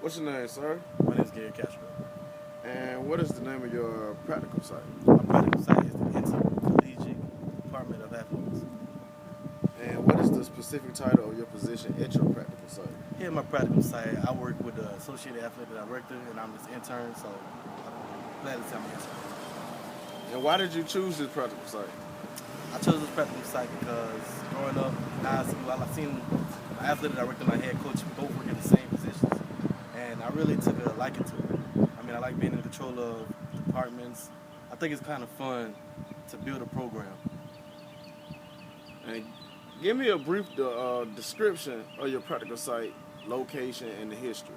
What's your name, sir? My name is Castro. And what is the name of your practical site? My practicum site is the Intercollegiate Department of Athletics. And what is the specific title of your position at your practical site? Here at my practicum site, I work with the Associated Athletic Director, and I'm his intern, so I'm glad to say I'm an intern. And why did you choose this practical site? I chose this practicum site because growing up in high school, I seen my athletic director and my head coach both work in the same positions, and I really took a liking to it. I mean, I like being in control of departments. I think it's kind of fun to build a program. And give me a brief description of your practical site, location, and the history.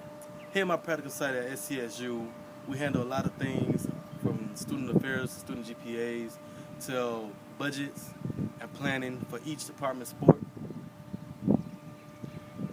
Here at my practical site at SCSU, we handle a lot of things from student affairs, student GPAs, to budgets and planning for each department sport.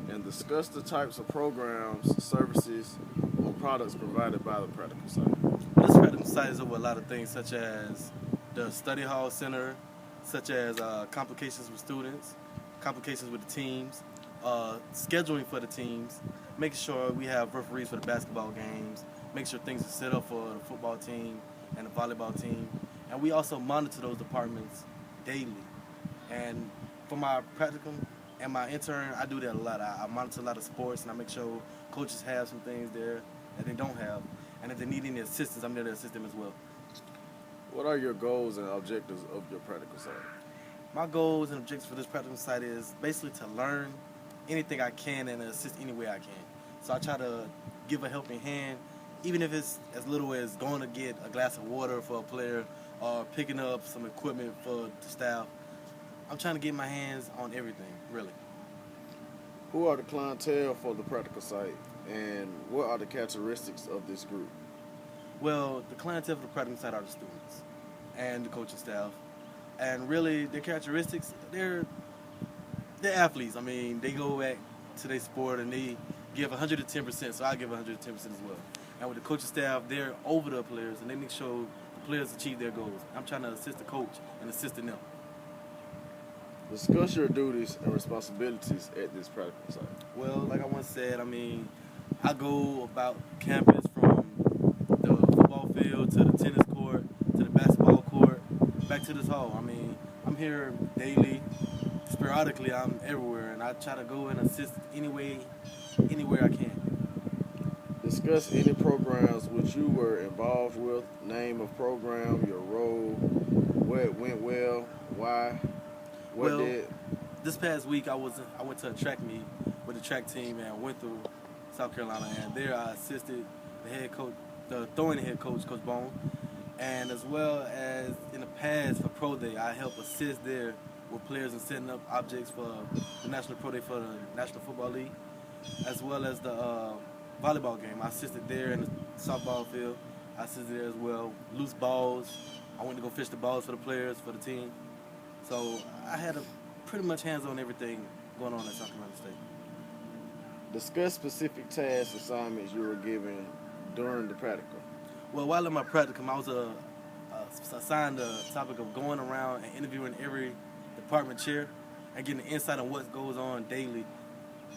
And discuss the types of programs, services, or products provided by the practical site. This practical site is over a lot of things such as the study hall center, such as complications with students, complications with the teams, scheduling for the teams, making sure we have referees for the basketball games, make sure things are set up for the football team and the volleyball team. And we also monitor those departments daily. And for my practicum and my intern, I do that a lot. I monitor a lot of sports, and I make sure coaches have some things there that they don't have. And if they need any assistance, I'm there to assist them as well. What are your goals and objectives of your practical site? My goals and objectives for this practicum site is basically to learn anything I can and assist any way I can. So I try to give a helping hand, even if it's as little as going to get a glass of water for a player or picking up some equipment for the staff. I'm trying to get my hands on everything, really. Who are the clientele for the practical site, and what are the characteristics of this group? Well, the clientele for the practicum site are the students and the coaching staff. And really, their characteristics, they're athletes. I mean, they go back to their sport and they give 110%, so I give 110% as well. And with the coaching staff, they're over the players and they make sure the players achieve their goals. I'm trying to assist the coach and assisting them. Discuss your duties and responsibilities at this practical site. Well, like I once said, I mean, I go about campus from the football field to the tennis court to the basketball court, back to this hall. I mean, I'm here daily. Sporadically, I'm everywhere, and I try to go and assist anywhere I can. Discuss any programs which you were involved with, name of program, your role, where it went well, why, what Well, did. this past week I went to a track meet with the track team and went through South Carolina, and there I assisted the head coach, the throwing head coach, Coach Bone, and as well as in the past for Pro Day, I helped assist there with players and setting up objects for the National Pro Day for the National Football League, as well as the volleyball game. I assisted there in the softball field. I assisted there as well. Loose balls. I went to go fish the balls for the players, for the team. So I had a pretty much hands-on everything going on at South Carolina State. Discuss specific task assignments you were given during the practical. Well, while in my practicum, I was assigned the topic of going around and interviewing every department chair and getting insight on what goes on daily.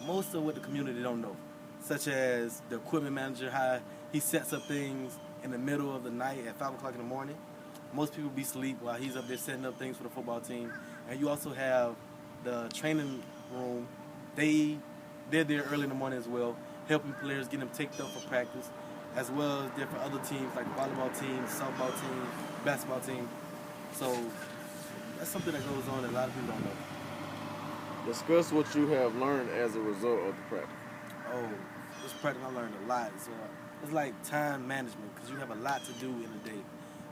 Most of what the community don't know, such as the equipment manager, how he sets up things in the middle of the night at 5 o'clock in the morning. Most people be asleep while he's up there setting up things for the football team. And you also have the training room. They're there early in the morning as well, helping players, getting them taped up for practice, as well as different other teams like the volleyball team, softball team, basketball team. So that's something that goes on that a lot of people don't know. Discuss what you have learned as a result of the practical. Oh, this practice I learned a lot. So it's like time management because you have a lot to do in a day.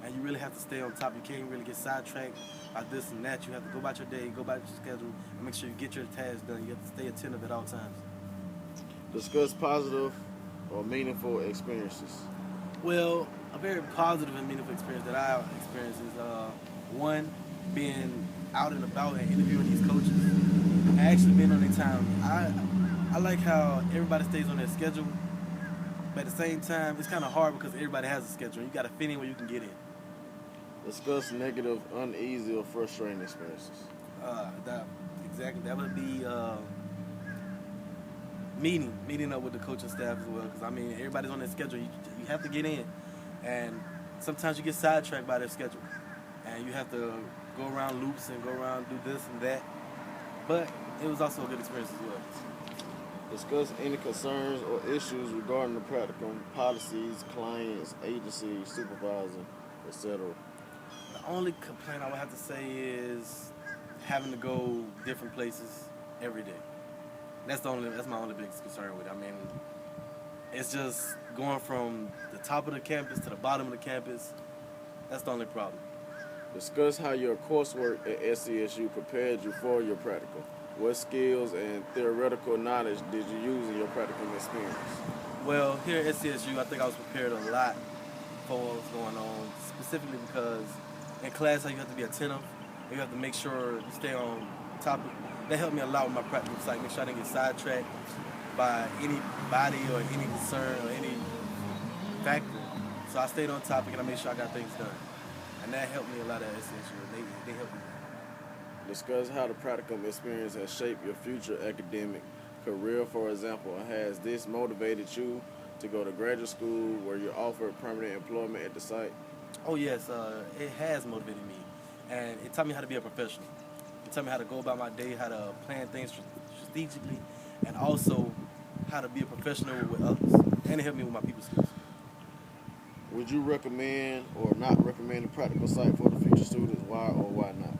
And you really have to stay on top. You can't really get sidetracked by this and that. You have to go about your day, go about your schedule, and make sure you get your tasks done. You have to stay attentive at all times. Discuss positive or meaningful experiences. Well, a very positive and meaningful experience that I experienced is one, being out and about and interviewing these coaches and actually being on their time. I like how everybody stays on their schedule, but at the same time, it's kind of hard because everybody has a schedule. You got to fit in where you can get in. Discuss negative, uneasy, or frustrating experiences. That would be meeting up with the coaching staff as well. Because I mean, everybody's on their schedule. You have to get in, and sometimes you get sidetracked by their schedule, and you have to go around loops and go around do this and that. But it was also a good experience as well. Discuss any concerns or issues regarding the practicum, policies, clients, agencies, supervisor, etc. The only complaint I would have to say is having to go different places every day. That's my only biggest concern with it. I mean, it's just going from the top of the campus to the bottom of the campus. That's the only problem. Discuss how your coursework at SCSU prepared you for your practicum. What skills and theoretical knowledge did you use in your practicum experience? Well, here at SCSU, I think I was prepared a lot for what was going on, specifically because in class, you have to be attentive. You have to make sure you stay on topic. That helped me a lot with my practical site, make sure I didn't get sidetracked by anybody or any concern or any factor. So I stayed on topic and I made sure I got things done. And that helped me a lot at SCSU. They helped me. Discuss how the practicum experience has shaped your future academic career. For example, has this motivated you to go to graduate school where you're offered permanent employment at the site? Oh yes, it has motivated me. And it taught me how to be a professional. It taught me how to go about my day, how to plan things strategically, and also how to be a professional with others. And it helped me with my people skills. Would you recommend or not recommend a practical site for the future students? Why or why not?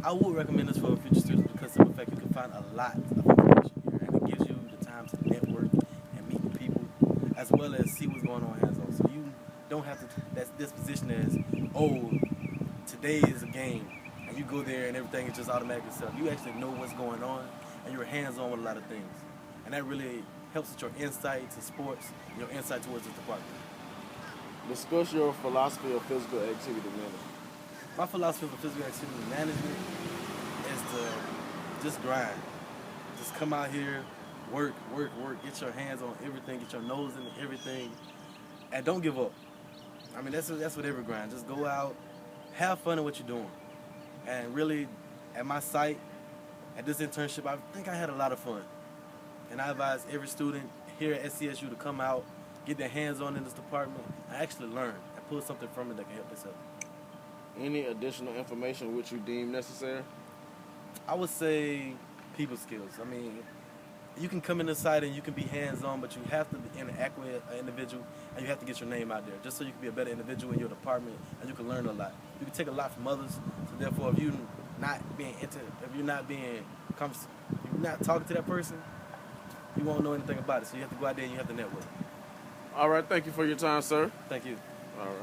I would recommend this for future students because of the fact you can find a lot of information here, and it gives you the time to network and meet with people, as well as see what's going on hands-on. So you don't have to that's disposition as, oh, today is a game, and you go there and everything is just automatically set up. You actually know what's going on, and you're hands-on with a lot of things, and that really helps with your insight to sports, and your insight towards this department. Discuss your philosophy of physical activity management. My philosophy for physical activity management is to just grind. Just come out here, work, get your hands on everything, get your nose into everything, and don't give up. I mean, that's what every grind. Just go out, have fun in what you're doing. And really, at my site, at this internship, I think I had a lot of fun. And I advise every student here at SCSU to come out, get their hands on in this department, and actually learn and pull something from it that can help themselves. Any additional information which you deem necessary? I would say people skills. I mean, you can come in the site and you can be hands-on, but you have to interact with an individual, and you have to get your name out there, just so you can be a better individual in your department, and you can learn a lot. You can take a lot from others, so therefore, if you're not talking to that person, you won't know anything about it. So you have to go out there and you have to network. All right, thank you for your time, sir. Thank you. All right.